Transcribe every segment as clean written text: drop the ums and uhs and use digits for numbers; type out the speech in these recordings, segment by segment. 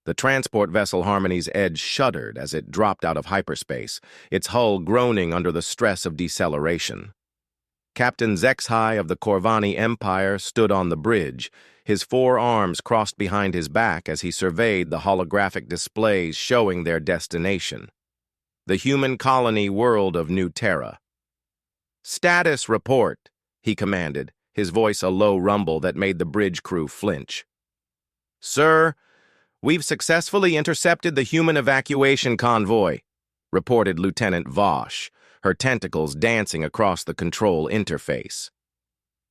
The transport vessel Harmony's edge shuddered as it dropped out of hyperspace, its hull groaning under the stress of deceleration. Captain Zexhai of the Corvani Empire stood on the bridge, his 4 arms crossed behind his back as he surveyed the holographic displays showing their destination. The human colony world of New Terra. "Status report," he commanded, his voice a low rumble that made the bridge crew flinch. "Sir, we've successfully intercepted the human evacuation convoy," reported Lieutenant Vosh, her tentacles dancing across the control interface.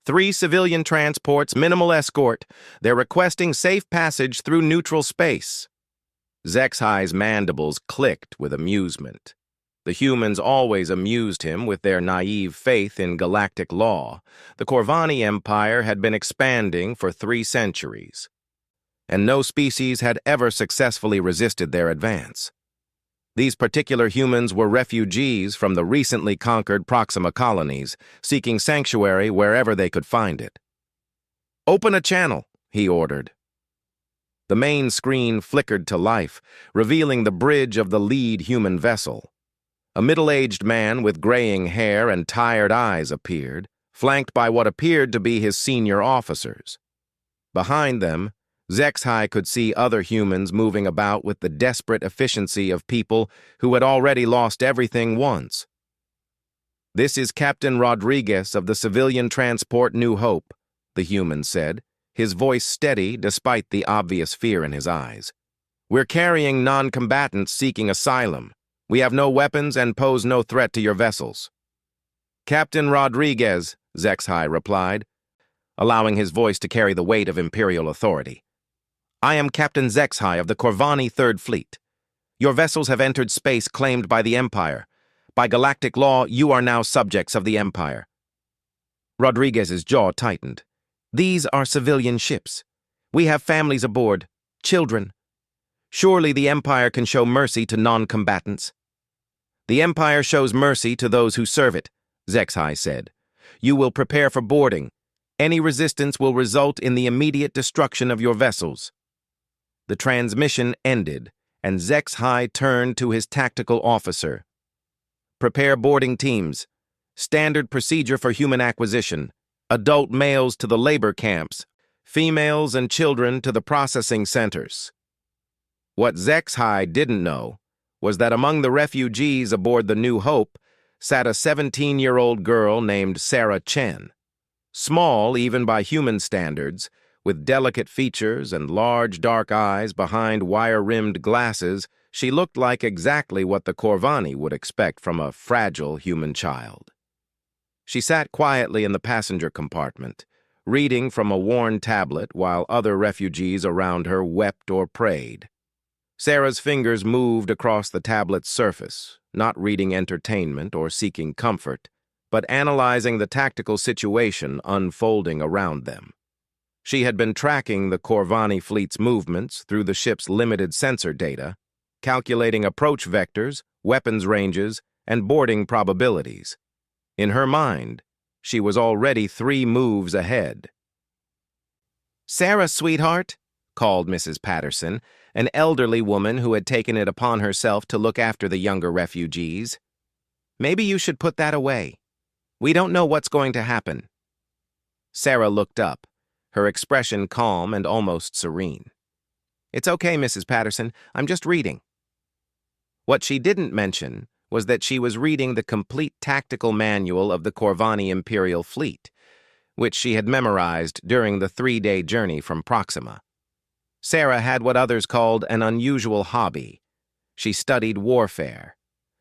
"3 civilian transports, minimal escort. They're requesting safe passage through neutral space." Zexhai's mandibles clicked with amusement. The humans always amused him with their naive faith in galactic law. The Corvani Empire had been expanding for 3 centuries, and no species had ever successfully resisted their advance. These particular humans were refugees from the recently conquered Proxima colonies, seeking sanctuary wherever they could find it. "Open a channel," he ordered. The main screen flickered to life, revealing the bridge of the lead human vessel. A middle-aged man with graying hair and tired eyes appeared, flanked by what appeared to be his senior officers. Behind them, Zexhai could see other humans moving about with the desperate efficiency of people who had already lost everything once. "This is Captain Rodriguez of the civilian transport New Hope," the human said, his voice steady despite the obvious fear in his eyes. "We're carrying non-combatants seeking asylum. We have no weapons and pose no threat to your vessels." "Captain Rodriguez," Zexhai replied, allowing his voice to carry the weight of imperial authority. "I am Captain Zexhai of the Corvani Third Fleet. Your vessels have entered space claimed by the Empire. By galactic law, you are now subjects of the Empire." Rodriguez's jaw tightened. "These are civilian ships. We have families aboard, children. Surely the Empire can show mercy to non-combatants." "The Empire shows mercy to those who serve it," Zexhai said. "You will prepare for boarding. Any resistance will result in the immediate destruction of your vessels." The transmission ended, and Zexhai turned to his tactical officer. "Prepare boarding teams. Standard procedure for human acquisition. Adult males to the labor camps, females and children to the processing centers." What Zexhai didn't know was that among the refugees aboard the New Hope sat a 17-year-old girl named Sarah Chen. Small, even by human standards, with delicate features and large dark eyes behind wire-rimmed glasses, she looked like exactly what the Corvani would expect from a fragile human child. She sat quietly in the passenger compartment, reading from a worn tablet while other refugees around her wept or prayed. Sarah's fingers moved across the tablet's surface, not reading entertainment or seeking comfort, but analyzing the tactical situation unfolding around them. She had been tracking the Corvani fleet's movements through the ship's limited sensor data, calculating approach vectors, weapons ranges, and boarding probabilities. In her mind, she was already 3 moves ahead. "Sarah, sweetheart," called Mrs. Patterson, an elderly woman who had taken it upon herself to look after the younger refugees. "Maybe you should put that away. We don't know what's going to happen." Sarah looked up, her expression calm and almost serene. "It's okay, Mrs. Patterson. I'm just reading." What she didn't mention was that she was reading the complete tactical manual of the Corvani Imperial Fleet, which she had memorized during the 3-day journey from Proxima. Sarah had what others called an unusual hobby. She studied warfare,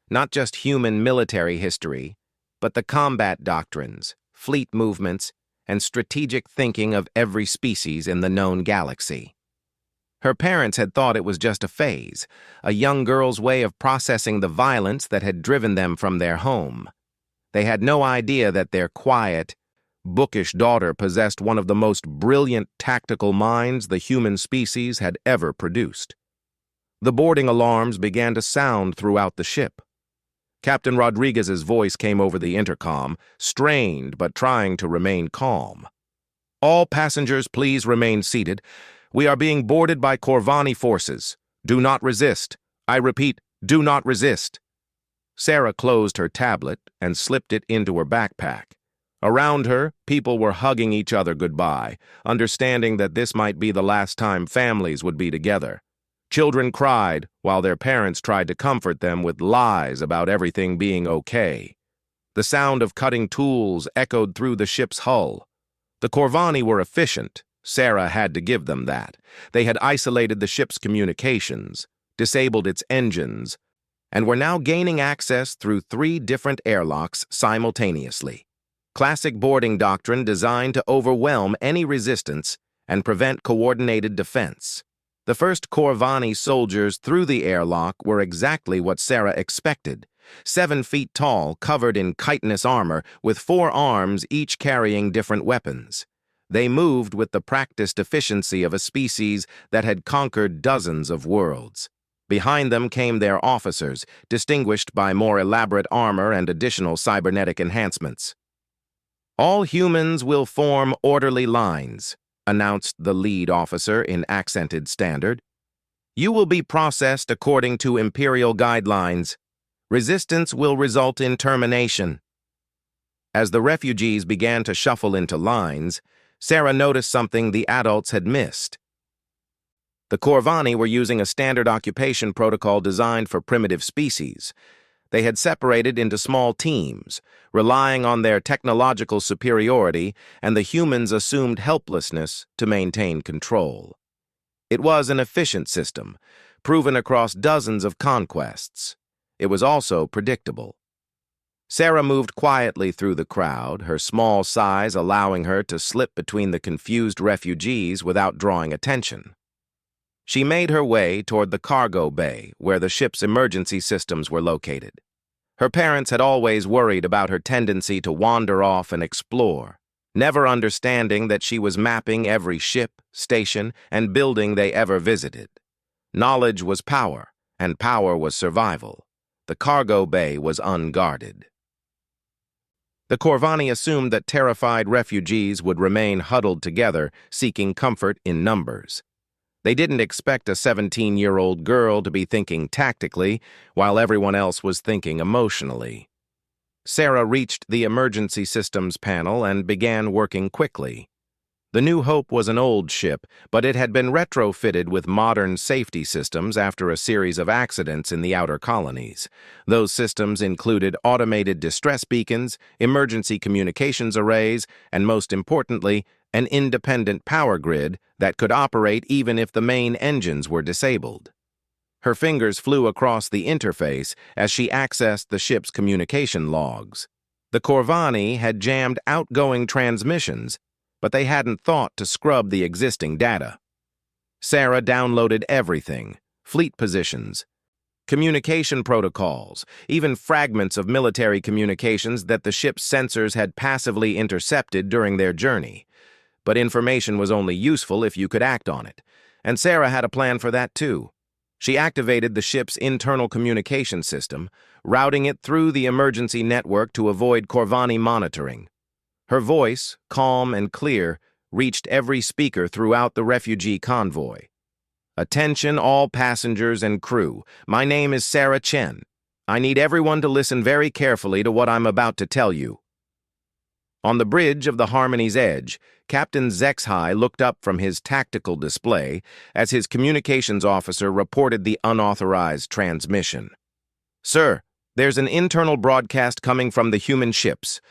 not just human military history, but the combat doctrines, fleet movements, and strategic thinking of every species in the known galaxy. Her parents had thought it was just a phase, a young girl's way of processing the violence that had driven them from their home. They had no idea that their quiet, bookish daughter possessed one of the most brilliant tactical minds the human species had ever produced. The boarding alarms began to sound throughout the ship. Captain Rodriguez's voice came over the intercom, strained but trying to remain calm. "All passengers, please remain seated. We are being boarded by Corvani forces. Do not resist. I repeat, do not resist. Sarah closed her tablet and slipped it into her backpack. Around her, people were hugging each other goodbye, understanding that this might be the last time families would be together. Children cried while their parents tried to comfort them with lies about everything being okay. The sound of cutting tools echoed through the ship's hull. The Corvani were efficient. Sarah had to give them that. They had isolated the ship's communications, disabled its engines, and were now gaining access through 3 different airlocks simultaneously. Classic boarding doctrine designed to overwhelm any resistance and prevent coordinated defense. The first Corvani soldiers through the airlock were exactly what Sarah expected. 7 feet tall, covered in chitinous armor, with 4 arms each carrying different weapons. They moved with the practiced efficiency of a species that had conquered dozens of worlds. Behind them came their officers, distinguished by more elaborate armor and additional cybernetic enhancements. All humans will form orderly lines, announced the lead officer in accented standard. You will be processed according to Imperial guidelines. Resistance will result in termination. As the refugees began to shuffle into lines, Sarah noticed something the adults had missed. The Corvani were using a standard occupation protocol designed for primitive species. They had separated into small teams, relying on their technological superiority and the humans' assumed helplessness to maintain control. It was an efficient system, proven across dozens of conquests. It was also predictable. Sarah moved quietly through the crowd, her small size allowing her to slip between the confused refugees without drawing attention. She made her way toward the cargo bay, where the ship's emergency systems were located. Her parents had always worried about her tendency to wander off and explore, never understanding that she was mapping every ship, station, and building they ever visited. Knowledge was power, and power was survival. The cargo bay was unguarded. The Corvani assumed that terrified refugees would remain huddled together, seeking comfort in numbers. They didn't expect a 17-year-old girl to be thinking tactically, while everyone else was thinking emotionally. Sarah reached the emergency systems panel and began working quickly. The New Hope was an old ship, but it had been retrofitted with modern safety systems after a series of accidents in the outer colonies. Those systems included automated distress beacons, emergency communications arrays, and most importantly, an independent power grid that could operate even if the main engines were disabled. Her fingers flew across the interface as she accessed the ship's communication logs. The Corvani had jammed outgoing transmissions, but they hadn't thought to scrub the existing data. Sarah downloaded everything: fleet positions, communication protocols, even fragments of military communications that the ship's sensors had passively intercepted during their journey. But information was only useful if you could act on it, and Sarah had a plan for that too. She activated the ship's internal communication system, routing it through the emergency network to avoid Corvani monitoring. Her voice, calm and clear, reached every speaker throughout the refugee convoy. Attention all passengers and crew. My name is Sarah Chen. I need everyone to listen very carefully to what I'm about to tell you. On the bridge of the Harmony's Edge, Captain HFY looked up from his tactical display as his communications officer reported the unauthorized transmission. Sir, there's an internal broadcast coming from the human ships.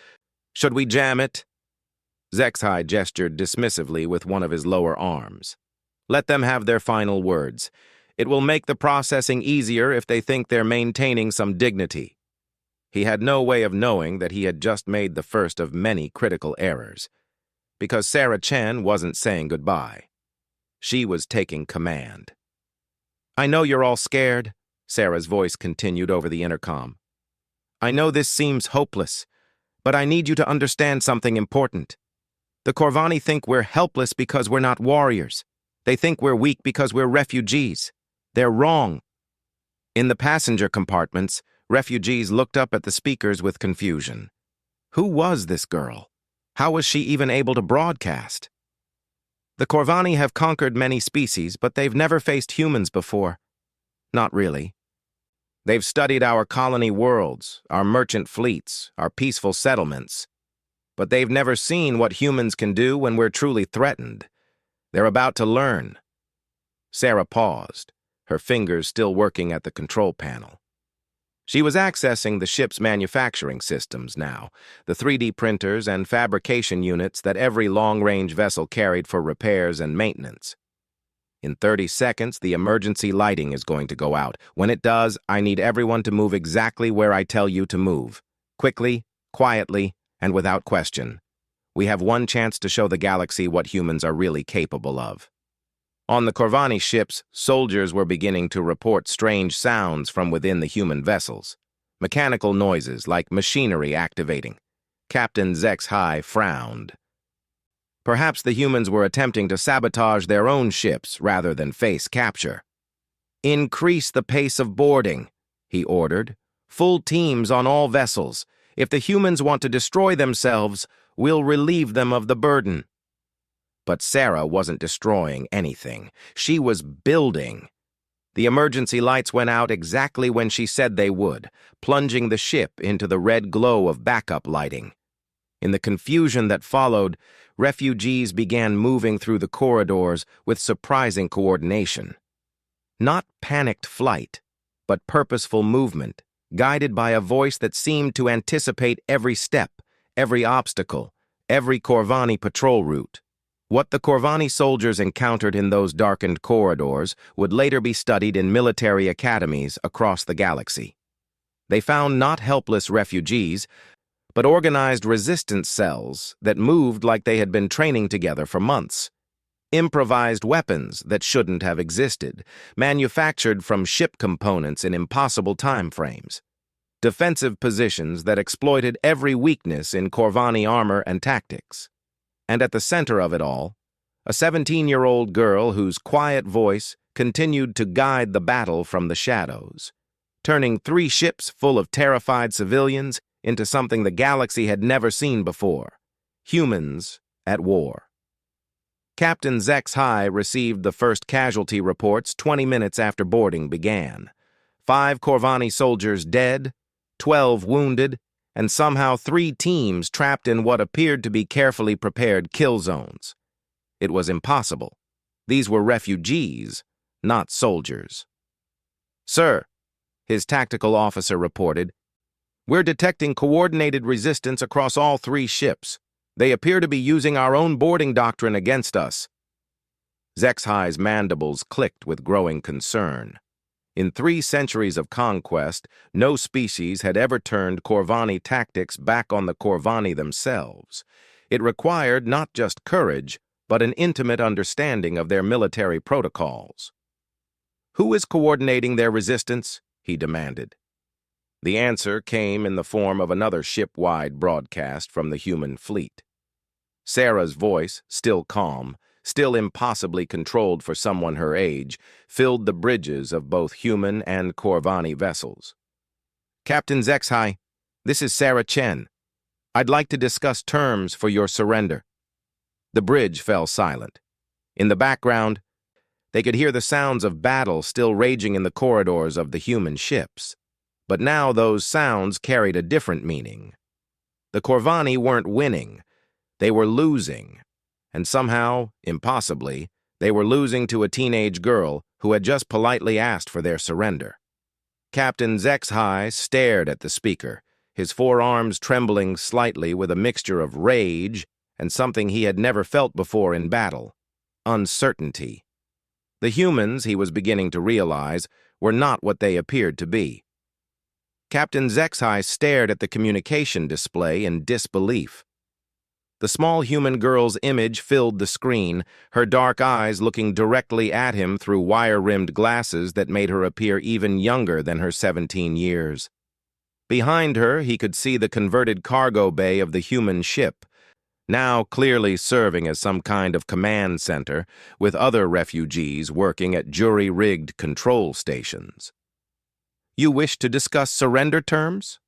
Should we jam it? HFY gestured dismissively with one of his lower arms. Let them have their final words. It will make the processing easier if they think they're maintaining some dignity. He had no way of knowing that he had just made the first of many critical errors, because Sarah Chen wasn't saying goodbye. She was taking command. I know you're all scared, Sarah's voice continued over the intercom. I know this seems hopeless, but I need you to understand something important. The Corvani think we're helpless because we're not warriors. They think we're weak because we're refugees. They're wrong. In the passenger compartments, refugees looked up at the speakers with confusion. Who was this girl? How was she even able to broadcast? The Corvani have conquered many species, but they've never faced humans before. Not really. They've studied our colony worlds, our merchant fleets, our peaceful settlements. But they've never seen what humans can do when we're truly threatened. They're about to learn. Sarah paused, her fingers still working at the control panel. She was accessing the ship's manufacturing systems now, the 3D printers and fabrication units that every long-range vessel carried for repairs and maintenance. In 30 seconds, the emergency lighting is going to go out. When it does, I need everyone to move exactly where I tell you to move. Quickly, quietly, and without question. We have one chance to show the galaxy what humans are really capable of. On the Corvani ships, soldiers were beginning to report strange sounds from within the human vessels. Mechanical noises like machinery activating. Captain HFY frowned. Perhaps the humans were attempting to sabotage their own ships rather than face capture. "Increase the pace of boarding," he ordered. "Full teams on all vessels. If the humans want to destroy themselves, we'll relieve them of the burden." But Sarah wasn't destroying anything. She was building. The emergency lights went out exactly when she said they would, plunging the ship into the red glow of backup lighting. In the confusion that followed, refugees began moving through the corridors with surprising coordination. Not panicked flight, but purposeful movement, guided by a voice that seemed to anticipate every step, every obstacle, every Corvani patrol route. What the Corvani soldiers encountered in those darkened corridors would later be studied in military academies across the galaxy. They found not helpless refugees, but organized resistance cells that moved like they had been training together for months. Improvised weapons that shouldn't have existed, manufactured from ship components in impossible time frames. Defensive positions that exploited every weakness in Corvani armor and tactics. And at the center of it all, a 17-year-old girl whose quiet voice continued to guide the battle from the shadows, turning 3 ships full of terrified civilians into something the galaxy had never seen before: humans at war. Captain HFY received the first casualty reports 20 minutes after boarding began. 5 Corvani soldiers dead, 12 wounded, and somehow 3 teams trapped in what appeared to be carefully prepared kill zones. It was impossible. These were refugees, not soldiers. "Sir," his tactical officer reported, "we're detecting coordinated resistance across all 3 ships. They appear to be using our own boarding doctrine against us." HFY's mandibles clicked with growing concern. In 3 centuries of conquest, no species had ever turned Corvani tactics back on the Corvani themselves. It required not just courage, but an intimate understanding of their military protocols. "Who is coordinating their resistance?" he demanded. The answer came in the form of another ship-wide broadcast from the human fleet. Sarah's voice, still calm, still impossibly controlled for someone her age, filled the bridges of both human and Corvani vessels. "Captain HFY, this is Sarah Chen. I'd like to discuss terms for your surrender." The bridge fell silent. In the background, they could hear the sounds of battle still raging in the corridors of the human ships. But now those sounds carried a different meaning. The Corvani weren't winning. They were losing. And somehow, impossibly, they were losing to a teenage girl who had just politely asked for their surrender. Captain HFY stared at the speaker, his forearms trembling slightly with a mixture of rage and something he had never felt before in battle: uncertainty. The humans, he was beginning to realize, were not what they appeared to be. Captain HFY stared at the communication display in disbelief. The small human girl's image filled the screen, her dark eyes looking directly at him through wire-rimmed glasses that made her appear even younger than her 17 years. Behind her, he could see the converted cargo bay of the human ship, now clearly serving as some kind of command center, with other refugees working at jury-rigged control stations. "You wish to discuss surrender terms?"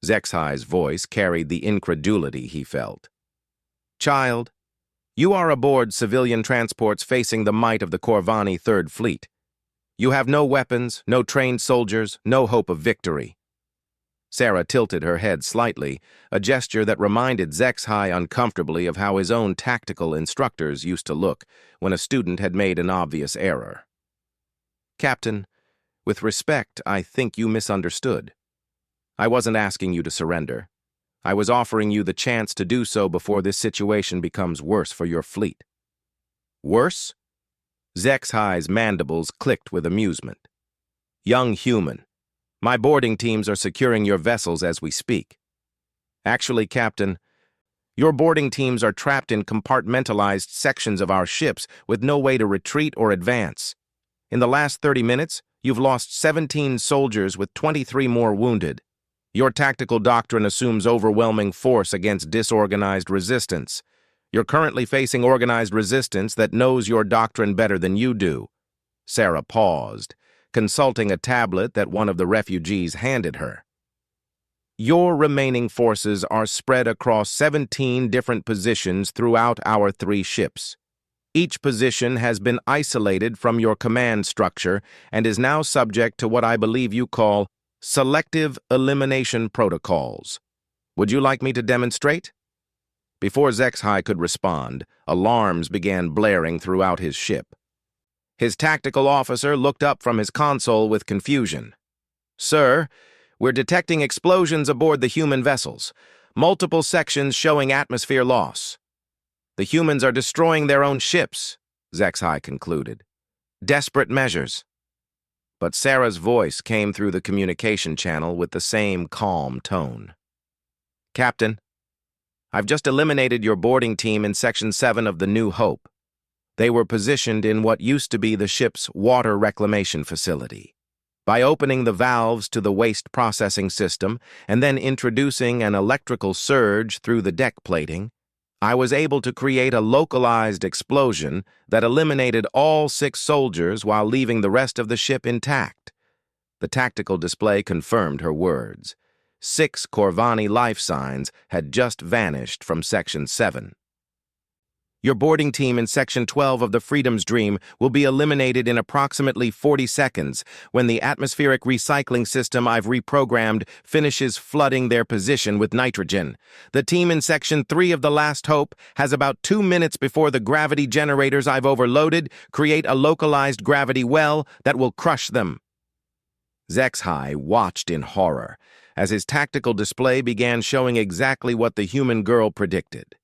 HFY's voice carried the incredulity he felt. "Child, you are aboard civilian transports facing the might of the Corvani Third Fleet. You have no weapons, no trained soldiers, no hope of victory. Sarah tilted her head slightly, a gesture that reminded Zexhai uncomfortably of how his own tactical instructors used to look when a student had made an obvious error. Captain, with respect, I think you misunderstood. I wasn't asking you to surrender. I was offering you the chance to do so before this situation becomes worse for your fleet. Worse? Zexhai's mandibles clicked with amusement. Young human, my boarding teams are securing your vessels as we speak. Actually, Captain, your boarding teams are trapped in compartmentalized sections of our ships with no way to retreat or advance. In the last 30 minutes, you've lost 17 soldiers with 23 more wounded. Your tactical doctrine assumes overwhelming force against disorganized resistance. You're currently facing organized resistance that knows your doctrine better than you do. Sarah paused, consulting a tablet that one of the refugees handed her. Your remaining forces are spread across 17 different positions throughout our 3 ships. Each position has been isolated from your command structure and is now subject to what I believe you call selective elimination protocols. Would you like me to demonstrate? Before Zexhai could respond, alarms began blaring throughout his ship. His tactical officer looked up from his console with confusion. Sir, we're detecting explosions aboard the human vessels, multiple sections showing atmosphere loss. The humans are destroying their own ships, Zexhai concluded. Desperate measures. But Sarah's voice came through the communication channel with the same calm tone. Captain, I've just eliminated your boarding team in Section 7 of the New Hope. They were positioned in what used to be the ship's water reclamation facility. By opening the valves to the waste processing system and then introducing an electrical surge through the deck plating, I was able to create a localized explosion that eliminated all 6 soldiers while leaving the rest of the ship intact. The tactical display confirmed her words. 6 Corvani life signs had just vanished from Section 7. Your boarding team in Section 12 of the Freedom's Dream will be eliminated in approximately 40 seconds when the atmospheric recycling system I've reprogrammed finishes flooding their position with nitrogen. The team in Section 3 of the Last Hope has about 2 minutes before the gravity generators I've overloaded create a localized gravity well that will crush them. Zexhai watched in horror as his tactical display began showing exactly what the human girl predicted.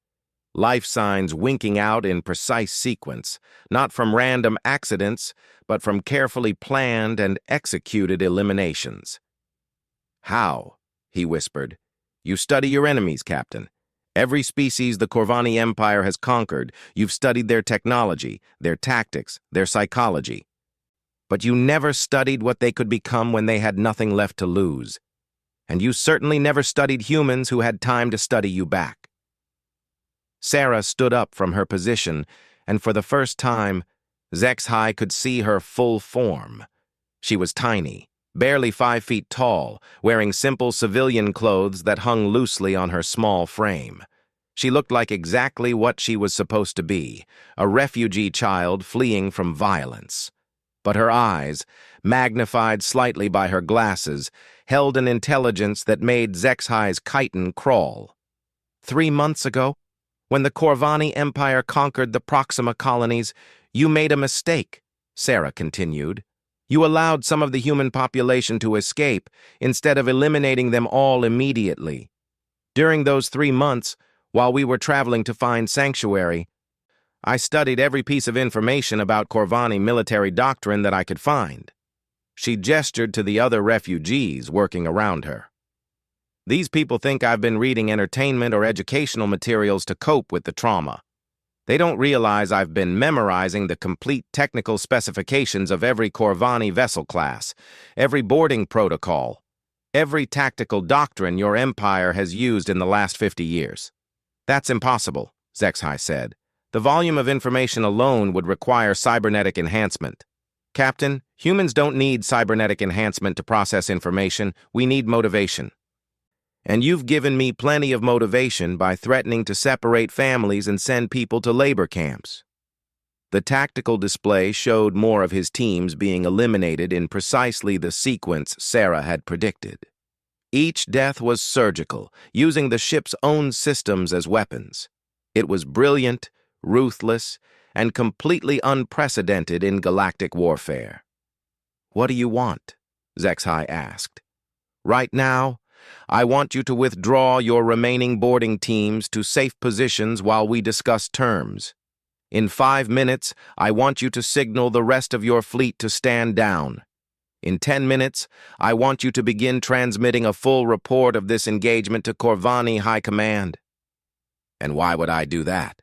Life signs winking out in precise sequence, not from random accidents, but from carefully planned and executed eliminations. How? He whispered. You study your enemies, Captain. Every species the Corvani Empire has conquered, you've studied their technology, their tactics, their psychology. But you never studied what they could become when they had nothing left to lose. And you certainly never studied humans who had time to study you back. Sarah stood up from her position, and for the first time, Zexhai could see her full form. She was tiny, barely 5 feet tall, wearing simple civilian clothes that hung loosely on her small frame. She looked like exactly what she was supposed to be, a refugee child fleeing from violence. But her eyes, magnified slightly by her glasses, held an intelligence that made Zexhai's chitin crawl. 3 months ago, when the Corvani Empire conquered the Proxima colonies, you made a mistake, Sarah continued. You allowed some of the human population to escape instead of eliminating them all immediately. During those 3 months, while we were traveling to find sanctuary, I studied every piece of information about Corvani military doctrine that I could find. She gestured to the other refugees working around her. These people think I've been reading entertainment or educational materials to cope with the trauma. They don't realize I've been memorizing the complete technical specifications of every Corvani vessel class, every boarding protocol, every tactical doctrine your empire has used in the last 50 years. That's impossible, Zexhai said. The volume of information alone would require cybernetic enhancement. Captain, humans don't need cybernetic enhancement to process information. We need motivation. And you've given me plenty of motivation by threatening to separate families and send people to labor camps. The tactical display showed more of his teams being eliminated in precisely the sequence Sarah had predicted. Each death was surgical, using the ship's own systems as weapons. It was brilliant, ruthless, and completely unprecedented in galactic warfare. "What do you want?" Zexhai asked. "Right now, I want you to withdraw your remaining boarding teams to safe positions while we discuss terms. In 5 minutes, I want you to signal the rest of your fleet to stand down. In 10 minutes, I want you to begin transmitting a full report of this engagement to Corvani High Command." "And why would I do that?"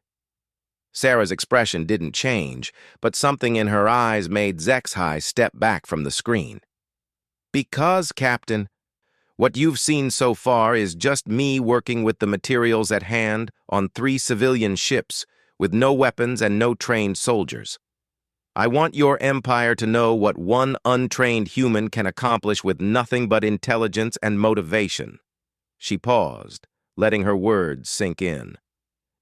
Sarah's expression didn't change, but something in her eyes made Zexhai step back from the screen. "Because, Captain, what you've seen so far is just me working with the materials at hand on 3 civilian ships with no weapons and no trained soldiers. I want your empire to know what one untrained human can accomplish with nothing but intelligence and motivation." She paused, letting her words sink in.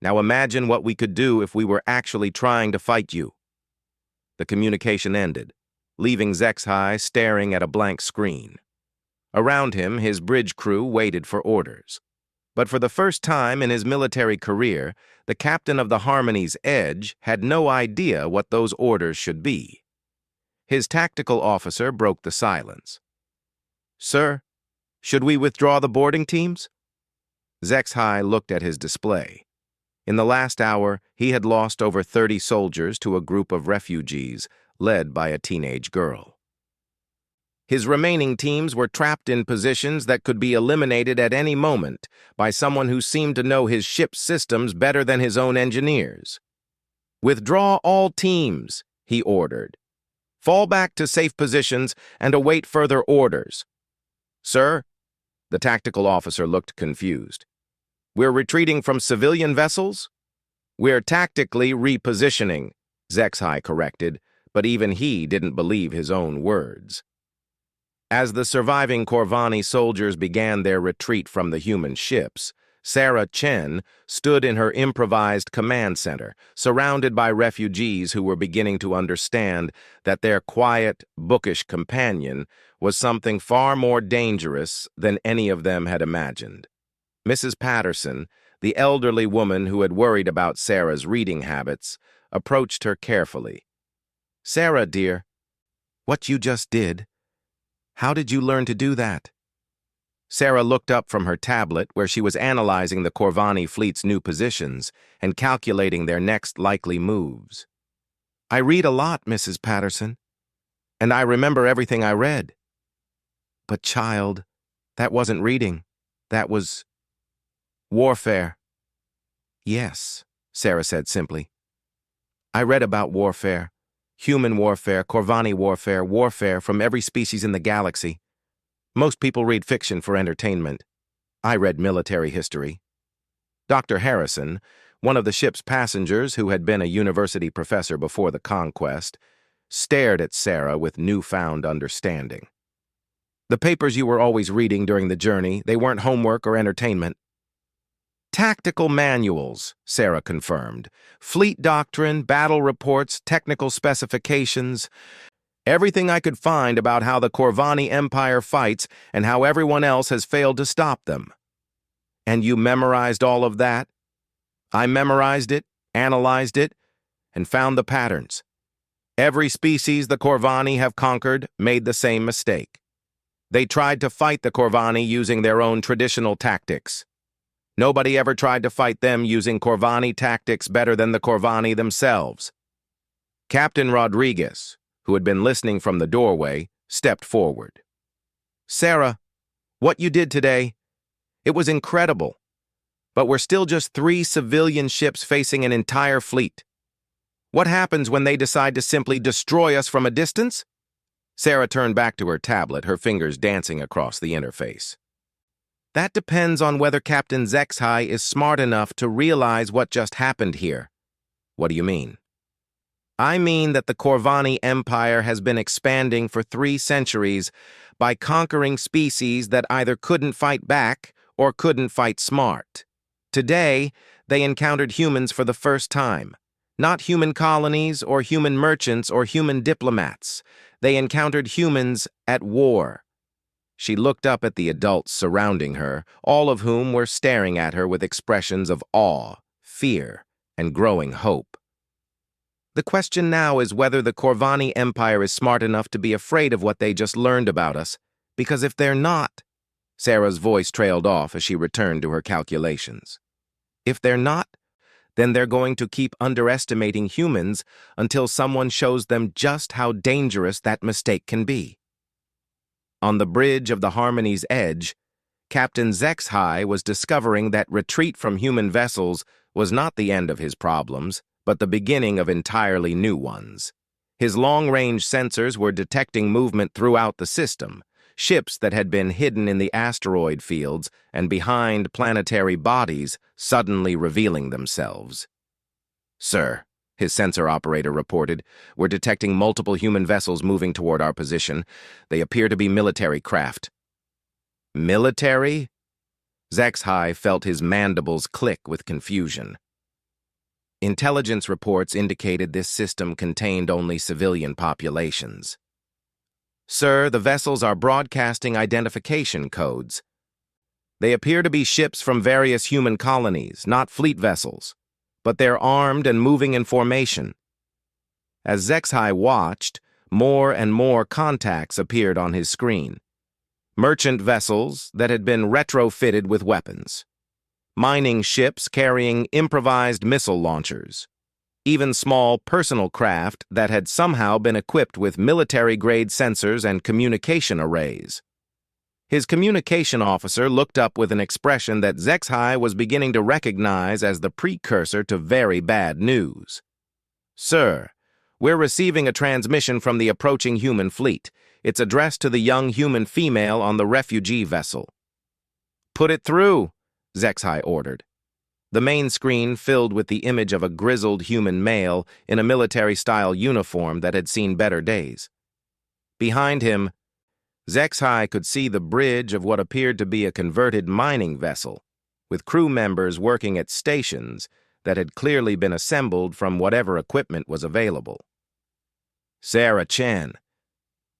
"Now imagine what we could do if we were actually trying to fight you." The communication ended, leaving Zexhai staring at a blank screen. Around him, his bridge crew waited for orders. But for the first time in his military career, the captain of the Harmony's Edge had no idea what those orders should be. His tactical officer broke the silence. "Sir, should we withdraw the boarding teams?" Zexhai looked at his display. In the last hour, he had lost over 30 soldiers to a group of refugees led by a teenage girl. His remaining teams were trapped in positions that could be eliminated at any moment by someone who seemed to know his ship's systems better than his own engineers. "Withdraw all teams," he ordered. "Fall back to safe positions and await further orders." "Sir?" The tactical officer looked confused. "We're retreating from civilian vessels?" "We're tactically repositioning," Zexhai corrected, but even he didn't believe his own words. As the surviving Corvani soldiers began their retreat from the human ships, Sarah Chen stood in her improvised command center, surrounded by refugees who were beginning to understand that their quiet, bookish companion was something far more dangerous than any of them had imagined. Mrs. Patterson, the elderly woman who had worried about Sarah's reading habits, approached her carefully. "Sarah, dear, what you just did, how did you learn to do that?" Sarah looked up from her tablet where she was analyzing the Corvani fleet's new positions and calculating their next likely moves. "I read a lot, Mrs. Patterson, and I remember everything I read." "But child, that wasn't reading. That was warfare." "Yes," Sarah said simply. "I read about warfare. Human warfare, Corvani warfare, warfare from every species in the galaxy. Most people read fiction for entertainment. I read military history." Dr. Harrison, one of the ship's passengers who had been a university professor before the conquest, stared at Sarah with newfound understanding. "The papers you were always reading during the journey, they weren't homework or entertainment." "Tactical manuals," Sarah confirmed. "Fleet doctrine, battle reports, technical specifications. Everything I could find about how the Corvani Empire fights and how everyone else has failed to stop them." "And you memorized all of that?" "I memorized it, analyzed it, and found the patterns. Every species the Corvani have conquered made the same mistake. They tried to fight the Corvani using their own traditional tactics. Nobody ever tried to fight them using Corvani tactics better than the Corvani themselves." Captain Rodriguez, who had been listening from the doorway, stepped forward. "Sarah, what you did today, it was incredible. But we're still just 3 civilian ships facing an entire fleet. What happens when they decide to simply destroy us from a distance?" Sarah turned back to her tablet, her fingers dancing across the interface. "That depends on whether Captain Zexhai is smart enough to realize what just happened here." "What do you mean?" "I mean that the Corvani Empire has been expanding for 3 centuries by conquering species that either couldn't fight back or couldn't fight smart. Today, they encountered humans for the first time. Not human colonies or human merchants or human diplomats. They encountered humans at war. She looked up at the adults surrounding her, all of whom were staring at her with expressions of awe, fear, and growing hope. The question now is whether the Corvani Empire is smart enough to be afraid of what they just learned about us, because if they're not, Sarah's voice trailed off as she returned to her calculations. If they're not, then they're going to keep underestimating humans until someone shows them just how dangerous that mistake can be. On the bridge of the Harmony's edge, Captain HFY was discovering that retreat from human vessels was not the end of his problems, but the beginning of entirely new ones. His long-range sensors were detecting movement throughout the system, ships that had been hidden in the asteroid fields and behind planetary bodies suddenly revealing themselves. "Sir," his sensor operator reported, "we're detecting multiple human vessels moving toward our position. They appear to be military craft." Military? HFY felt his mandibles click with confusion. Intelligence reports indicated this system contained only civilian populations. "Sir, the vessels are broadcasting identification codes. They appear to be ships from various human colonies, not fleet vessels, but they're armed and moving in formation." As HFY watched, more and more contacts appeared on his screen. Merchant vessels that had been retrofitted with weapons. Mining ships carrying improvised missile launchers. Even small personal craft that had somehow been equipped with military-grade sensors and communication arrays. His communication officer looked up with an expression that HFY was beginning to recognize as the precursor to very bad news. "Sir, we're receiving a transmission from the approaching human fleet. It's addressed to the young human female on the refugee vessel." "Put it through," HFY ordered. The main screen filled with the image of a grizzled human male in a military-style uniform that had seen better days. Behind him, HFY could see the bridge of what appeared to be a converted mining vessel, with crew members working at stations that had clearly been assembled from whatever equipment was available. "Sarah Chen,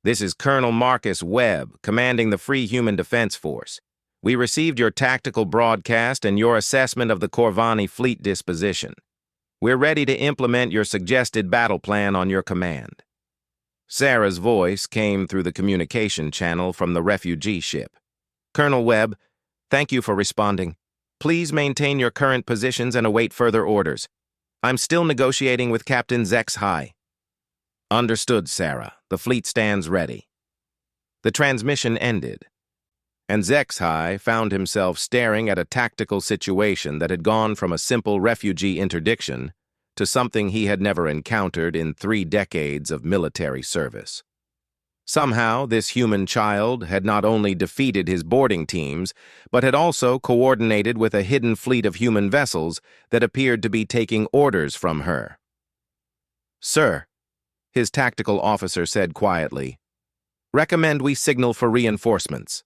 this is Colonel Marcus Webb, commanding the Free Human Defense Force. We received your tactical broadcast and your assessment of the Corvani fleet disposition. We're ready to implement your suggested battle plan on your command." Sarah's voice came through the communication channel from the refugee ship. "Colonel Webb, thank you for responding. Please maintain your current positions and await further orders. I'm still negotiating with Captain HFY." "Understood, Sarah. The fleet stands ready." The transmission ended, and HFY found himself staring at a tactical situation that had gone from a simple refugee interdiction to something he had never encountered in 3 decades of military service. Somehow, this human child had not only defeated his boarding teams, but had also coordinated with a hidden fleet of human vessels that appeared to be taking orders from her. "Sir," his tactical officer said quietly, "recommend we signal for reinforcements."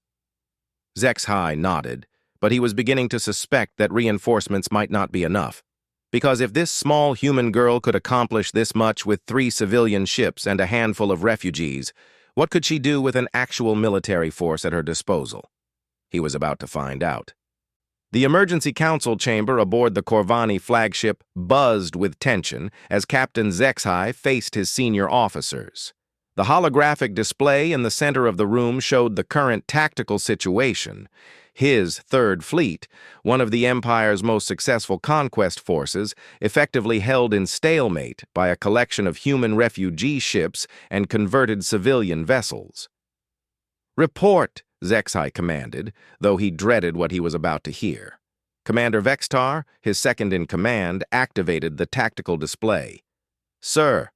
HFY nodded, but he was beginning to suspect that reinforcements might not be enough. Because if this small human girl could accomplish this much with 3 civilian ships and a handful of refugees, what could she do with an actual military force at her disposal? He was about to find out. The emergency council chamber aboard the Corvani flagship buzzed with tension as Captain HFY faced his senior officers. The holographic display in the center of the room showed the current tactical situation. His Third Fleet, one of the Empire's most successful conquest forces, effectively held in stalemate by a collection of human refugee ships and converted civilian vessels. "Report," HFY commanded, though he dreaded what he was about to hear. Commander Vextar, his second-in-command, activated the tactical display. "Sir,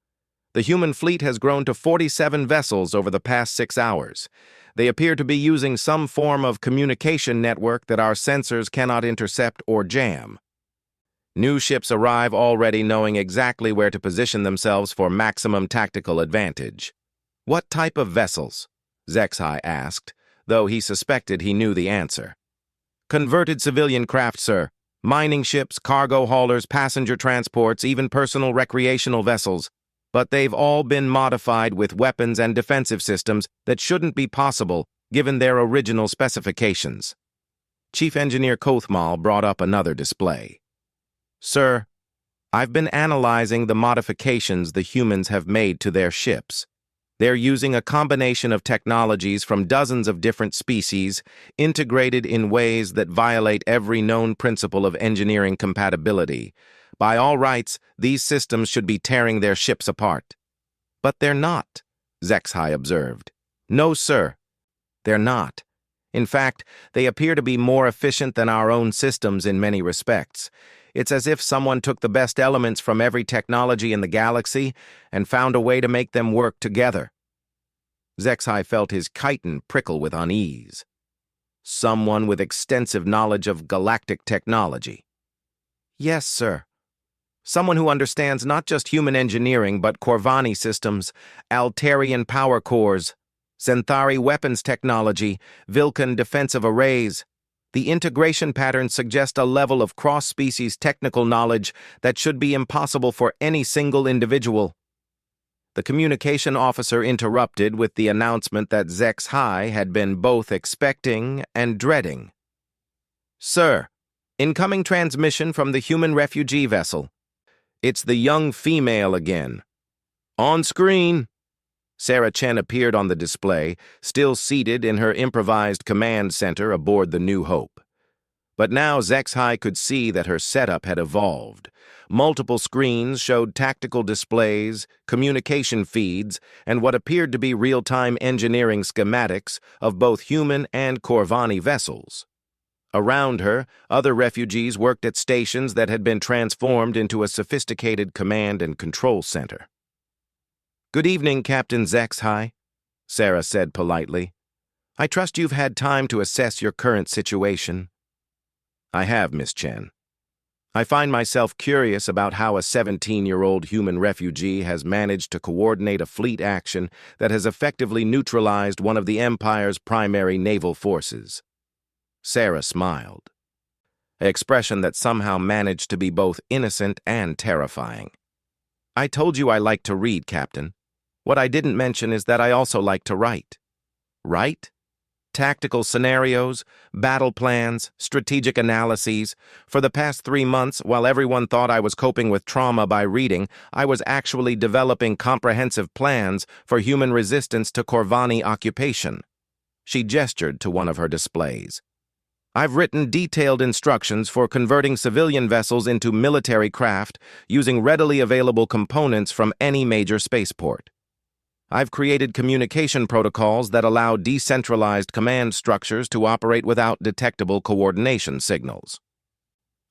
the human fleet has grown to 47 vessels over the past 6 hours. They appear to be using some form of communication network that our sensors cannot intercept or jam. New ships arrive already knowing exactly where to position themselves for maximum tactical advantage." "What type of vessels?" HFY asked, though he suspected he knew the answer. "Converted civilian craft, sir. Mining ships, cargo haulers, passenger transports, even personal recreational vessels. But they've all been modified with weapons and defensive systems that shouldn't be possible given their original specifications. Chief Engineer Kothmal brought up another display. Sir, I've been analyzing the modifications the humans have made to their ships. They're using a combination of technologies from dozens of different species, integrated in ways that violate every known principle of engineering compatibility. By all rights, these systems should be tearing their ships apart. But they're not, Zexhai observed. No, sir, they're not. In fact, they appear to be more efficient than our own systems in many respects. It's as if someone took the best elements from every technology in the galaxy and found a way to make them work together. Zexhai felt his chitin prickle with unease. Someone with extensive knowledge of galactic technology. Yes, sir. Someone who understands not just human engineering but Corvani systems, Altarian power cores, Zenthari weapons technology, Vilkan defensive arrays. The integration patterns suggest a level of cross-species technical knowledge that should be impossible for any single individual. The communication officer interrupted with the announcement that Zexhai had been both expecting and dreading. Sir, incoming transmission from the human refugee vessel. It's the young female again. On screen. Sarah Chen appeared on the display, still seated in her improvised command center aboard the New Hope. But now Zexhai could see that her setup had evolved. Multiple screens showed tactical displays, communication feeds, and what appeared to be real-time engineering schematics of both human and Corvani vessels. Around her, other refugees worked at stations that had been transformed into a sophisticated command and control center. Good evening, Captain Zexhai, Sarah said politely. I trust you've had time to assess your current situation. I have, Miss Chen. I find myself curious about how a 17-year-old human refugee has managed to coordinate a fleet action that has effectively neutralized one of the Empire's primary naval forces. Sarah smiled, an expression that somehow managed to be both innocent and terrifying. I told you I like to read, Captain. What I didn't mention is that I also like to write. Write? Tactical scenarios, battle plans, strategic analyses. For the past 3 months, while everyone thought I was coping with trauma by reading, I was actually developing comprehensive plans for human resistance to Corvani occupation. She gestured to one of her displays. I've written detailed instructions for converting civilian vessels into military craft using readily available components from any major spaceport. I've created communication protocols that allow decentralized command structures to operate without detectable coordination signals.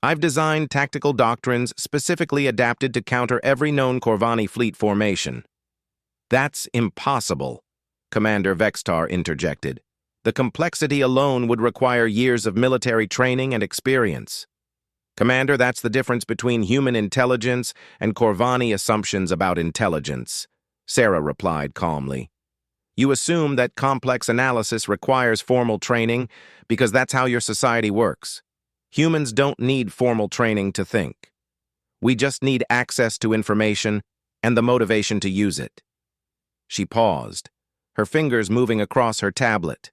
I've designed tactical doctrines specifically adapted to counter every known Corvani fleet formation. That's impossible, Commander Vextar interjected. The complexity alone would require years of military training and experience. Commander, that's the difference between human intelligence and Corvani assumptions about intelligence, Sarah replied calmly. You assume that complex analysis requires formal training because that's how your society works. Humans don't need formal training to think. We just need access to information and the motivation to use it. She paused, her fingers moving across her tablet.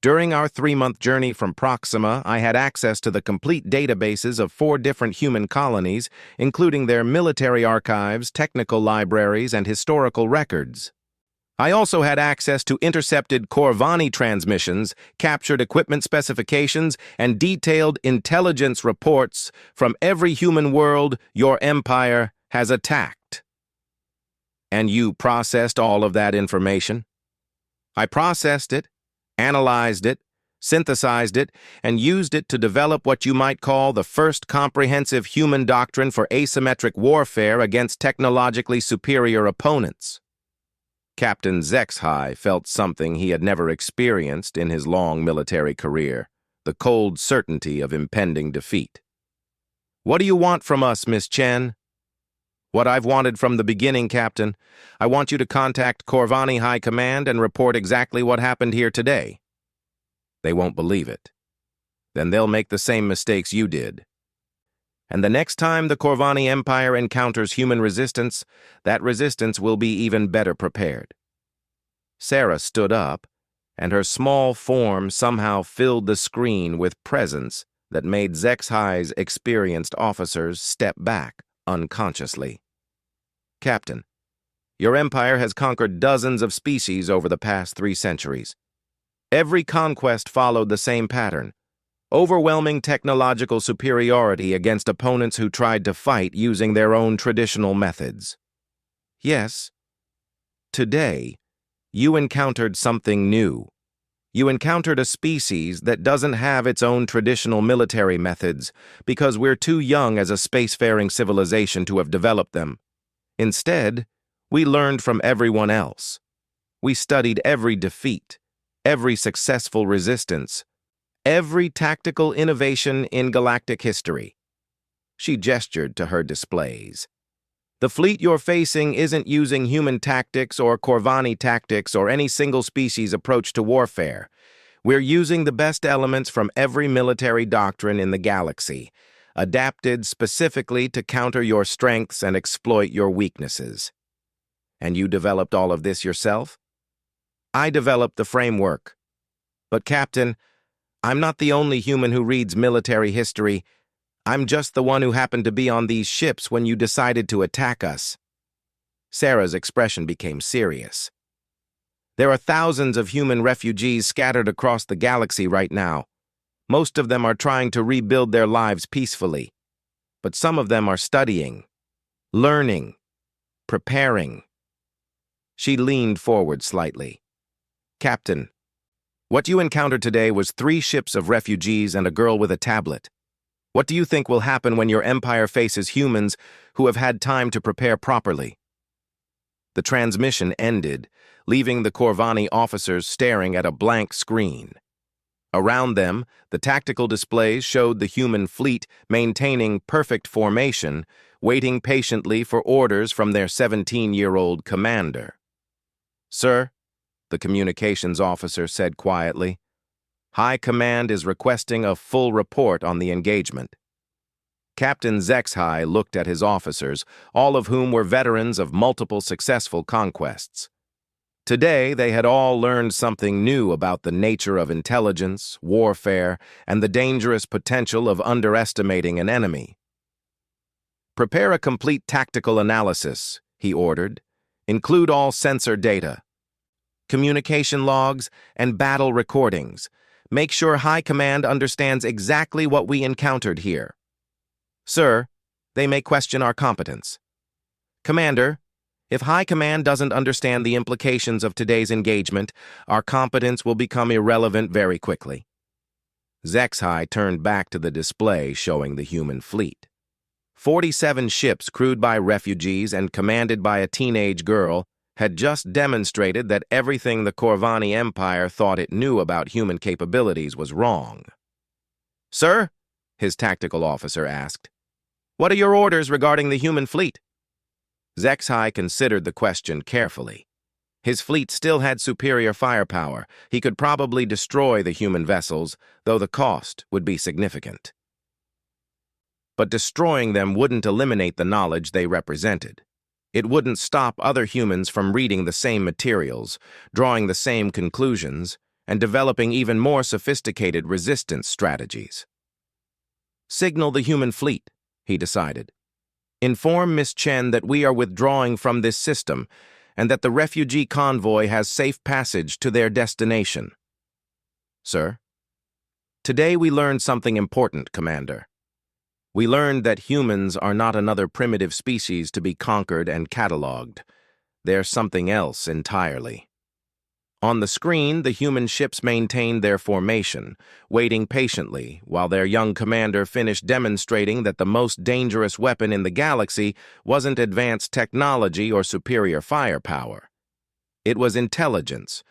During our 3-month journey from Proxima, I had access to the complete databases of 4 different human colonies, including their military archives, technical libraries, and historical records. I also had access to intercepted Corvani transmissions, captured equipment specifications, and detailed intelligence reports from every human world your empire has attacked. And you processed all of that information? I processed it, analyzed it, synthesized it, and used it to develop what you might call the first comprehensive human doctrine for asymmetric warfare against technologically superior opponents. Captain Zexhai felt something he had never experienced in his long military career, the cold certainty of impending defeat. What do you want from us, Miss Chen? What I've wanted from the beginning, Captain. I want you to contact Corvani High Command and report exactly what happened here today. They won't believe it. Then they'll make the same mistakes you did, And the next time the Corvani Empire encounters human resistance, that resistance will be even better prepared. Sarah stood up, and her small form somehow filled the screen with presence that made Zexhi's experienced officers step back unconsciously. Captain, your empire has conquered dozens of species over the past 3 centuries. Every conquest followed the same pattern: overwhelming technological superiority against opponents who tried to fight using their own traditional methods. Yes, today, you encountered something new. You encountered a species that doesn't have its own traditional military methods because we're too young as a spacefaring civilization to have developed them. Instead, we learned from everyone else. We studied every defeat, every successful resistance, every tactical innovation in galactic history. She gestured to her displays. The fleet you're facing isn't using human tactics or Corvani tactics or any single species approach to warfare. We're using the best elements from every military doctrine in the galaxy, adapted specifically to counter your strengths and exploit your weaknesses. And you developed all of this yourself? I developed the framework. But Captain, I'm not the only human who reads military history. I'm just the one who happened to be on these ships when you decided to attack us. Sarah's expression became serious. There are thousands of human refugees scattered across the galaxy right now. Most of them are trying to rebuild their lives peacefully. But some of them are studying, learning, preparing. She leaned forward slightly. Captain, what you encountered today was 3 ships of refugees and a girl with a tablet. What do you think will happen when your empire faces humans who have had time to prepare properly? The transmission ended, leaving the Corvani officers staring at a blank screen. Around them, the tactical displays showed the human fleet maintaining perfect formation, waiting patiently for orders from their 17-year-old commander. Sir, the communications officer said quietly, High Command is requesting a full report on the engagement. Captain Zexhi looked at his officers, all of whom were veterans of multiple successful conquests. Today, they had all learned something new about the nature of intelligence, warfare, and the dangerous potential of underestimating an enemy. Prepare a complete tactical analysis, he ordered. Include all sensor data, communication logs, and battle recordings. Make sure High Command understands exactly what we encountered here. Sir, they may question our competence. Commander, if High Command doesn't understand the implications of today's engagement, our competence will become irrelevant very quickly. Zexhi turned back to the display showing the human fleet. 47 ships crewed by refugees and commanded by a teenage girl had just demonstrated that everything the Corvani Empire thought it knew about human capabilities was wrong. Sir, his tactical officer asked, what are your orders regarding the human fleet? Zexhi considered the question carefully. His fleet still had superior firepower. He could probably destroy the human vessels, though the cost would be significant. But destroying them wouldn't eliminate the knowledge they represented. It wouldn't stop other humans from reading the same materials, drawing the same conclusions, and developing even more sophisticated resistance strategies. Signal the human fleet, he decided. Inform Miss Chen that we are withdrawing from this system and that the refugee convoy has safe passage to their destination. Sir, today we learned something important, Commander. We learned that humans are not another primitive species to be conquered and catalogued. They're something else entirely. On the screen, the human ships maintained their formation, waiting patiently while their young commander finished demonstrating that the most dangerous weapon in the galaxy wasn't advanced technology or superior firepower. It was intelligence,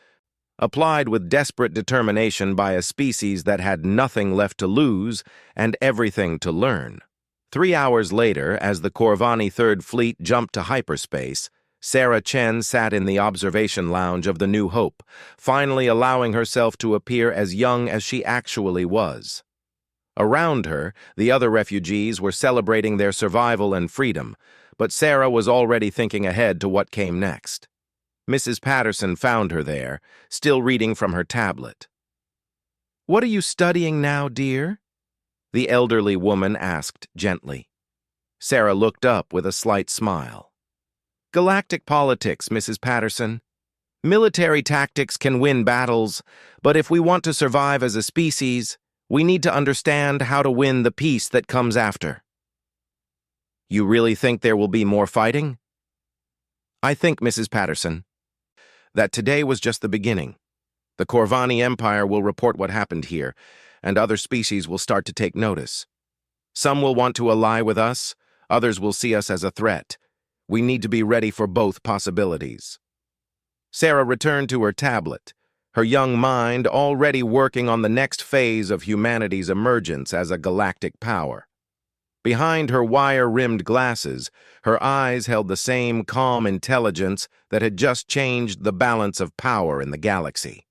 applied with desperate determination by a species that had nothing left to lose and everything to learn. 3 hours later, as the Corvani Third Fleet jumped to hyperspace, Sarah Chen sat in the observation lounge of the New Hope, finally allowing herself to appear as young as she actually was. Around her, the other refugees were celebrating their survival and freedom, but Sarah was already thinking ahead to what came next. Mrs. Patterson found her there, still reading from her tablet. "What are you studying now, dear?" the elderly woman asked gently. Sarah looked up with a slight smile. "Galactic politics, Mrs. Patterson. Military tactics can win battles, but if we want to survive as a species, we need to understand how to win the peace that comes after." "You really think there will be more fighting?" "I think, Mrs. Patterson, that today was just the beginning. The Corvani Empire will report what happened here, and other species will start to take notice. Some will want to ally with us, others will see us as a threat. We need to be ready for both possibilities." Sarah returned to her tablet, her young mind already working on the next phase of humanity's emergence as a galactic power. Behind her wire-rimmed glasses, her eyes held the same calm intelligence that had just changed the balance of power in the galaxy.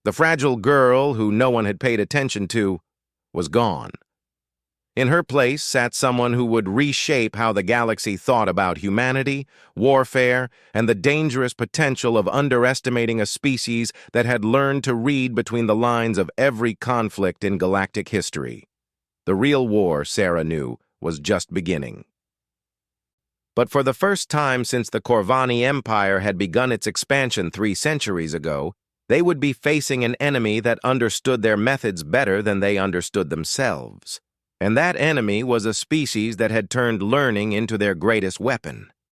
The fragile girl, who no one had paid attention to, was gone. In her place sat someone who would reshape how the galaxy thought about humanity, warfare, and the dangerous potential of underestimating a species that had learned to read between the lines of every conflict in galactic history. The real war, Sarah knew, was just beginning. But for the first time since the Corvani Empire had begun its expansion 3 centuries ago, they would be facing an enemy that understood their methods better than they understood themselves. And that enemy was a species that had turned learning into their greatest weapon.